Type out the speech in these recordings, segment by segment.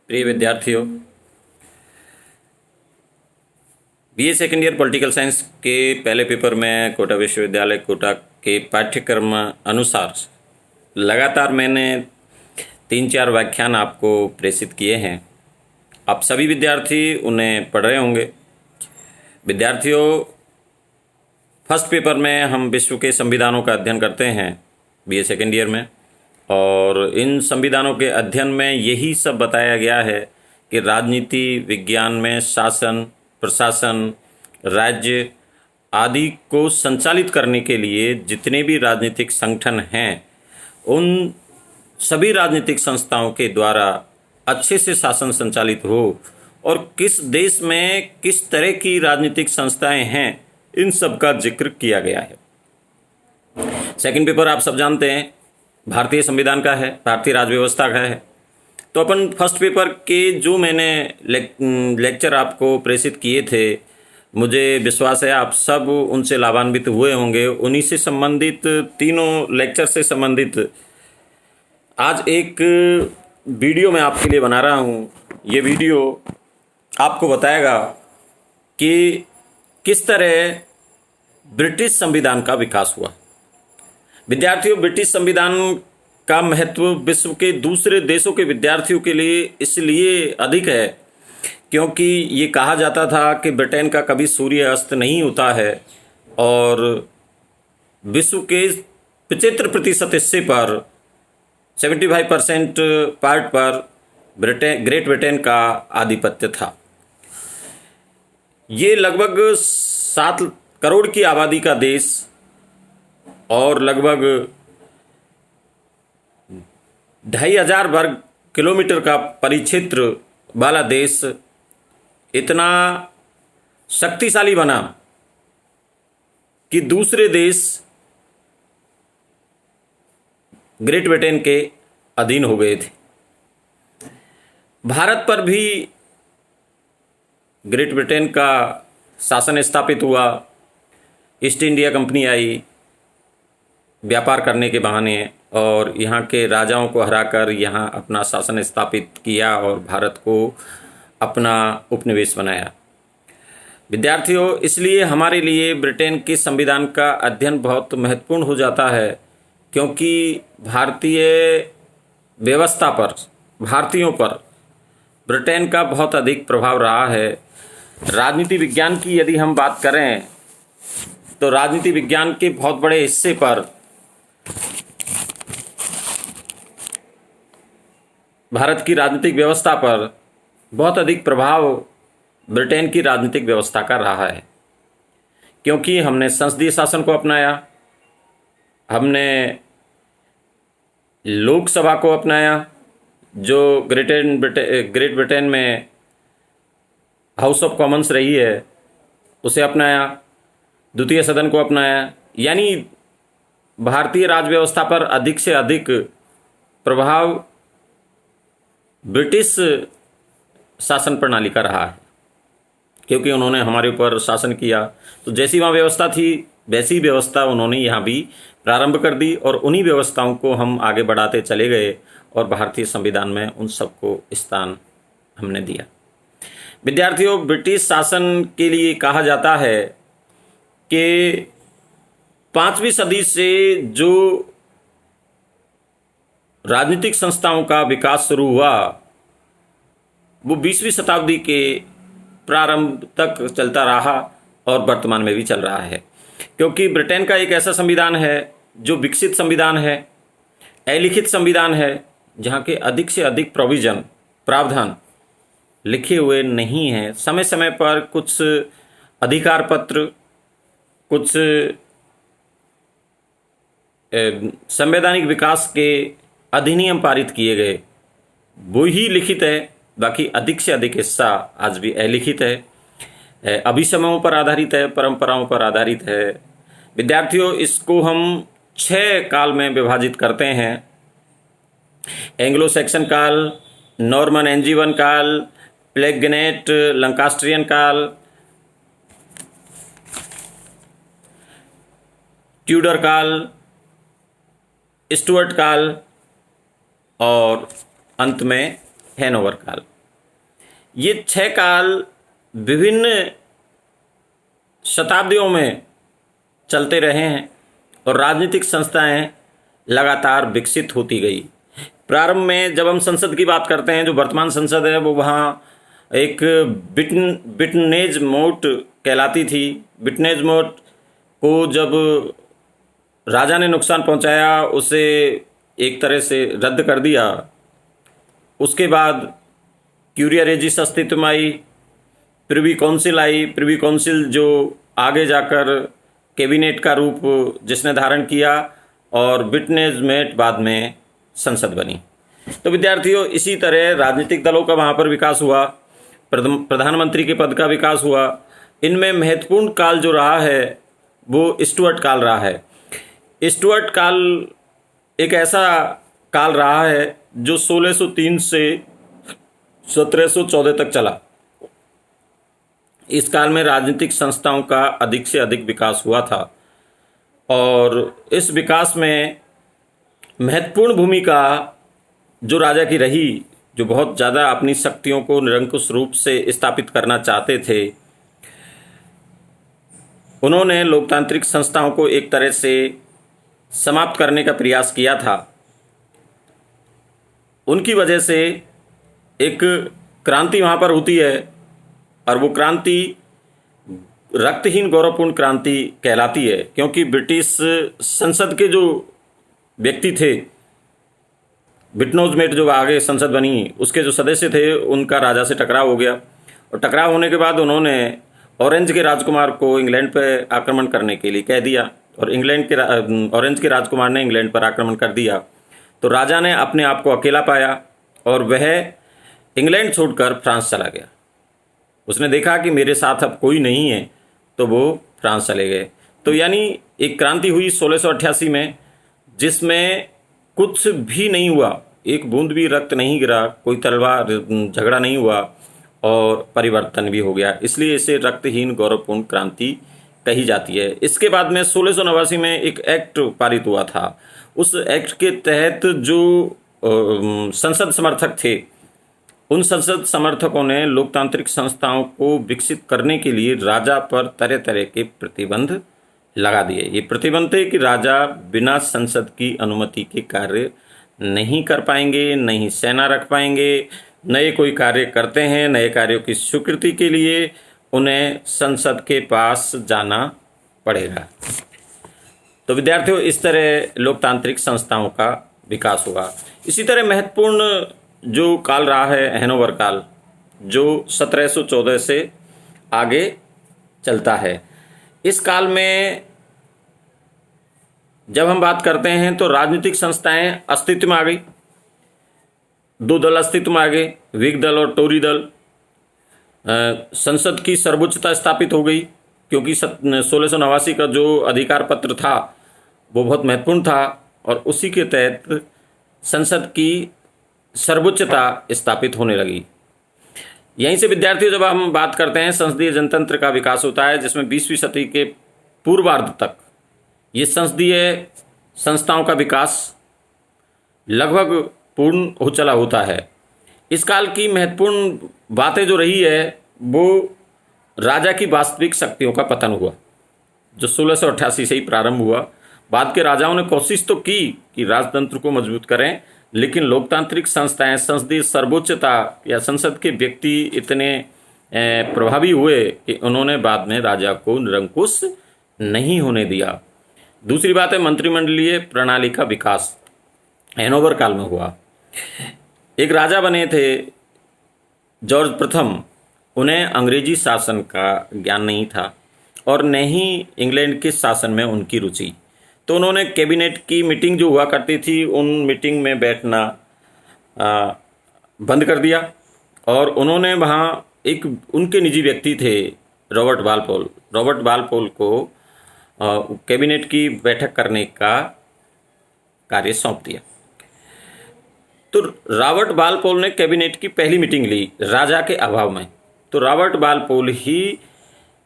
प्रिय विद्यार्थियों, BA second year political science के पहले पेपर में कोटा विश्वविद्यालय कोटा के पाठ्यक्रम अनुसार लगातार मैंने 3-4 व्याख्यान आपको प्रेषित किए हैं। आप सभी विद्यार्थी उन्हें पढ़ रहे होंगे। विद्यार्थियों, फर्स्ट पेपर में हम विश्व के संविधानों का अध्ययन करते हैं बीए सेकेंड ईयर में, और इन संविधानों के अध्ययन में यही सब बताया गया है कि राजनीति विज्ञान में शासन, प्रशासन, राज्य आदि को संचालित करने के लिए जितने भी राजनीतिक संगठन हैं, उन सभी राजनीतिक संस्थाओं के द्वारा अच्छे से शासन संचालित हो और किस देश में किस तरह की राजनीतिक संस्थाएं हैं, इन सब का जिक्र किया गया है। सेकंड पेपर आप सब जानते हैं भारतीय संविधान का है, भारतीय राज्य व्यवस्था का है। तो अपन फर्स्ट पेपर के जो मैंने लेक्चर आपको प्रेषित किए थे, मुझे विश्वास है आप सब उनसे लाभान्वित हुए होंगे। उन्हीं से संबंधित, तीनों लेक्चर से संबंधित आज एक वीडियो मैं आपके लिए बना रहा हूँ। ये वीडियो आपको बताएगा कि किस तरह ब्रिटिश संविधान का विकास हुआ। विद्यार्थियों, ब्रिटिश संविधान का महत्व विश्व के दूसरे देशों के विद्यार्थियों के लिए इसलिए अधिक है क्योंकि ये कहा जाता था कि ब्रिटेन का कभी सूर्य अस्त नहीं होता है और विश्व के 75% हिस्से पर 75% पार्ट पर ग्रेट ब्रिटेन का आधिपत्य था। ये लगभग 7 करोड़ की आबादी का देश और लगभग 2500 वर्ग किलोमीटर का परिक्षेत्र वाला देश इतना शक्तिशाली बना कि दूसरे देश ग्रेट ब्रिटेन के अधीन हो गए थे। भारत पर भी ग्रेट ब्रिटेन का शासन स्थापित हुआ। ईस्ट इंडिया कंपनी आई व्यापार करने के बहाने और यहाँ के राजाओं को हराकर यहाँ अपना शासन स्थापित किया और भारत को अपना उपनिवेश बनाया। विद्यार्थियों, इसलिए हमारे लिए ब्रिटेन के संविधान का अध्ययन बहुत महत्वपूर्ण हो जाता है क्योंकि भारतीय व्यवस्था पर, भारतीयों पर ब्रिटेन का बहुत अधिक प्रभाव रहा है। राजनीति विज्ञान की यदि हम बात करें तो राजनीति विज्ञान के बहुत बड़े हिस्से पर भारत की राजनीतिक व्यवस्था पर बहुत अधिक प्रभाव ब्रिटेन की राजनीतिक व्यवस्था का रहा है क्योंकि हमने संसदीय शासन को अपनाया, हमने लोकसभा को अपनाया जो ग्रेट ब्रिटेन में हाउस ऑफ कॉमन्स रही है, उसे अपनाया, द्वितीय सदन को अपनाया। यानी भारतीय राज्य व्यवस्था पर अधिक से अधिक प्रभाव ब्रिटिश शासन प्रणाली का रहा है क्योंकि उन्होंने हमारे ऊपर शासन किया। तो जैसी वहाँ व्यवस्था थी वैसी ही व्यवस्था उन्होंने यहाँ भी प्रारंभ कर दी और उन्हीं व्यवस्थाओं को हम आगे बढ़ाते चले गए और भारतीय संविधान में उन सबको स्थान हमने दिया। विद्यार्थियों, ब्रिटिश शासन के लिए कहा जाता है कि 5वीं सदी से जो राजनीतिक संस्थाओं का विकास शुरू हुआ वो 20वीं शताब्दी के प्रारंभ तक चलता रहा और वर्तमान में भी चल रहा है क्योंकि ब्रिटेन का एक ऐसा संविधान है जो विकसित संविधान है, अलिखित संविधान है, जहाँ के अधिक से अधिक प्रावधान लिखे हुए नहीं हैं। समय समय पर कुछ अधिकार पत्र, कुछ संवैधानिक विकास के अधिनियम पारित किए गए, वो ही लिखित है। बाकी अधिक से अधिक हिस्सा आज भी अलिखित है, अभिसमयों पर आधारित है, परंपराओं पर आधारित है। विद्यार्थियों, इसको हम 6 काल में विभाजित करते हैं: एंग्लो सैक्सन काल, नॉर्मन एंजीवन काल, प्लेगनेट लंकास्ट्रियन काल, ट्यूडर काल, स्टुअर्ट काल और अंत में हैनोवर काल। ये 6 काल विभिन्न शताब्दियों में चलते रहे हैं और राजनीतिक संस्थाएं लगातार विकसित होती गई। प्रारंभ में जब हम संसद की बात करते हैं, जो वर्तमान संसद है वो वहाँ एक बिटनेज मोट कहलाती थी। बिटनेज मोट को जब राजा ने नुकसान पहुंचाया, उसे एक तरह से रद्द कर दिया। उसके बाद क्यूरिया रेजिस अस्तित्व में आई, प्रिवी काउंसिल आई। प्रिवी काउंसिल जो आगे जाकर कैबिनेट का रूप जिसने धारण किया, और बिटनेज मेट बाद में संसद बनी। तो विद्यार्थियों, इसी तरह राजनीतिक दलों का वहाँ पर विकास हुआ, प्रधानमंत्री के पद का विकास हुआ। इनमें महत्वपूर्ण काल जो रहा है वो स्टुअर्ट काल रहा है। स्टुअर्ट काल एक ऐसा काल रहा है जो 1603 से 1714 तक चला। इस काल में राजनीतिक संस्थाओं का अधिक से अधिक विकास हुआ था और इस विकास में महत्वपूर्ण भूमिका जो राजा की रही, जो बहुत ज़्यादा अपनी शक्तियों को निरंकुश रूप से स्थापित करना चाहते थे, उन्होंने लोकतांत्रिक संस्थाओं को एक तरह से समाप्त करने का प्रयास किया था। उनकी वजह से एक क्रांति वहाँ पर होती है और वो क्रांति रक्तहीन गौरवपूर्ण क्रांति कहलाती है, क्योंकि ब्रिटिश संसद के जो व्यक्ति थे, बिटनोज मेट जो आगे संसद बनी, उसके जो सदस्य थे, उनका राजा से टकराव हो गया और टकराव होने के बाद उन्होंने ऑरेंज के राजकुमार को इंग्लैंड पर आक्रमण करने के लिए कह दिया और ऑरेंज के राजकुमार ने इंग्लैंड पर आक्रमण कर दिया। तो राजा ने अपने आप को अकेला पाया और वह इंग्लैंड छोड़कर फ्रांस चला गया। उसने देखा कि मेरे साथ अब कोई नहीं है, तो वो फ्रांस चले गए। तो यानी एक क्रांति हुई 1688 में, जिसमें कुछ भी नहीं हुआ, एक बूंद भी रक्त नहीं गिरा, कोई तलवार झगड़ा नहीं हुआ और परिवर्तन भी हो गया। इसलिए इसे रक्तहीन गौरवपूर्ण क्रांति कही जाती है। इसके बाद में 1689 में एक एक्ट पारित हुआ था। उस एक्ट के तहत जो संसद समर्थक थे, उन संसद समर्थकों ने लोकतांत्रिक संस्थाओं को विकसित करने के लिए राजा पर तरह तरह के प्रतिबंध लगा दिए। ये प्रतिबंध थे कि राजा बिना संसद की अनुमति के कार्य नहीं कर पाएंगे, नहीं सेना रख पाएंगे। नए कोई कार्य करते हैं, नए कार्यों की स्वीकृति के लिए उन्हें संसद के पास जाना पड़ेगा। तो विद्यार्थियों, इस तरह लोकतांत्रिक संस्थाओं का विकास हुआ। इसी तरह महत्वपूर्ण जो काल रहा है हैनोवर काल, जो 1714 से आगे चलता है। इस काल में जब हम बात करते हैं तो राजनीतिक संस्थाएं अस्तित्व में आ गई। 2 दल अस्तित्व में आ गए, व्हिग दल और टोरी दल। संसद की सर्वोच्चता स्थापित हो गई, क्योंकि 1689 का जो अधिकार पत्र था वो बहुत महत्वपूर्ण था और उसी के तहत संसद की सर्वोच्चता स्थापित होने लगी। यहीं से विद्यार्थियों, जब हम बात करते हैं संसदीय जनतंत्र का विकास होता है, जिसमें 20वीं सदी के पूर्वार्ध तक ये संसदीय संस्थाओं का विकास लगभग पूर्ण हो चला होता है। इस काल की महत्वपूर्ण बातें जो रही है वो राजा की वास्तविक शक्तियों का पतन हुआ, जो 1688 से ही प्रारंभ हुआ। बाद के राजाओं ने कोशिश तो की कि राजतंत्र को मजबूत करें, लेकिन लोकतांत्रिक संस्थाएं, संसदीय सर्वोच्चता या संसद के व्यक्ति इतने प्रभावी हुए कि उन्होंने बाद में राजा को निरंकुश नहीं होने दिया। दूसरी बात है मंत्रिमंडलीय प्रणाली का विकास हैनोवर काल में हुआ। एक राजा बने थे जॉर्ज प्रथम, उन्हें अंग्रेजी शासन का ज्ञान नहीं था और न ही इंग्लैंड के शासन में उनकी रुचि। तो उन्होंने कैबिनेट की मीटिंग जो हुआ करती थी, उन मीटिंग में बैठना बंद कर दिया और उन्होंने वहाँ एक उनके निजी व्यक्ति थे रॉबर्ट वालपोल को कैबिनेट की बैठक करने का कार्य सौंप दिया। तो रॉबर्ट वालपोल ने कैबिनेट की पहली मीटिंग ली राजा के अभाव में। तो रॉबर्ट वालपोल ही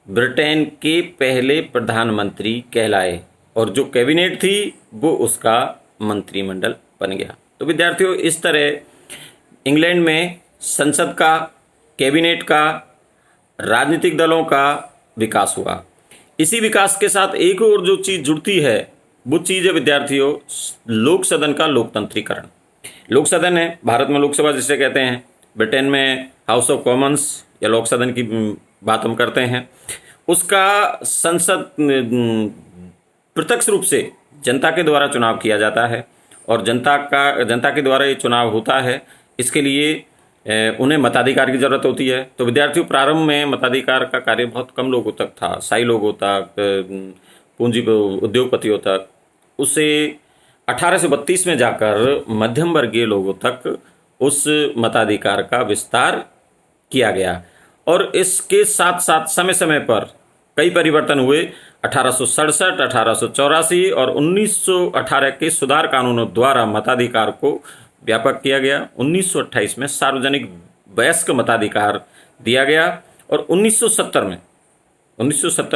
ब्रिटेन के पहले प्रधानमंत्री कहलाए और जो कैबिनेट थी वो उसका मंत्रिमंडल बन गया। तो विद्यार्थियों, इस तरह इंग्लैंड में संसद का कैबिनेट का, राजनीतिक दलों का विकास हुआ। इसी विकास के साथ एक और जो चीज़ जुड़ती है वो चीज़ है विद्यार्थियों, लोक सदन का लोकतंत्रीकरण। लोक सदन है, भारत में लोकसभा जिसे कहते हैं, ब्रिटेन में हाउस ऑफ कॉमन्स या लोक सदन की बात हम करते हैं। उसका संसद प्रत्यक्ष रूप से जनता के द्वारा चुनाव किया जाता है और जनता के द्वारा ये चुनाव होता है। इसके लिए उन्हें मताधिकार की जरूरत होती है। तो विद्यार्थियों, प्रारंभ में मताधिकार का कार्य बहुत कम लोगों तक था, शाही लोगों तक, पूंजी उद्योगपतियों तक। उसे 1832 में जाकर मध्यम वर्गीय लोगों तक उस मताधिकार का विस्तार किया गया और इसके साथ साथ समय समय पर कई परिवर्तन हुए। 1867, 1884 और 1918 के सुधार कानूनों द्वारा मताधिकार को व्यापक किया गया। 1928 में सार्वजनिक वयस्क मताधिकार दिया गया और 1970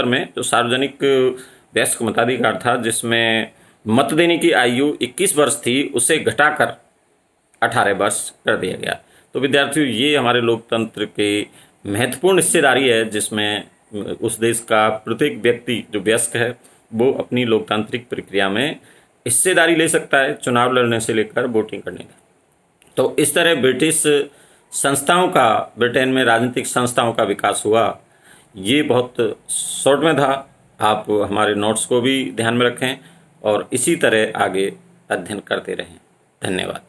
में जो सार्वजनिक वयस्क मताधिकार था, जिसमें मत देने की आयु 21 वर्ष थी, उसे घटाकर 18 वर्ष कर दिया गया। तो विद्यार्थियों, ये हमारे लोकतंत्र के महत्वपूर्ण हिस्सेदारी है, जिसमें उस देश का प्रत्येक व्यक्ति जो वयस्क है वो अपनी लोकतांत्रिक प्रक्रिया में हिस्सेदारी ले सकता है, चुनाव लड़ने से लेकर वोटिंग करने का। तो इस तरह ब्रिटिश संस्थाओं का, ब्रिटेन में राजनीतिक संस्थाओं का विकास हुआ। ये बहुत शॉर्ट में था। आप हमारे नोट्स को भी ध्यान में रखें और इसी तरह आगे अध्ययन करते रहें। धन्यवाद।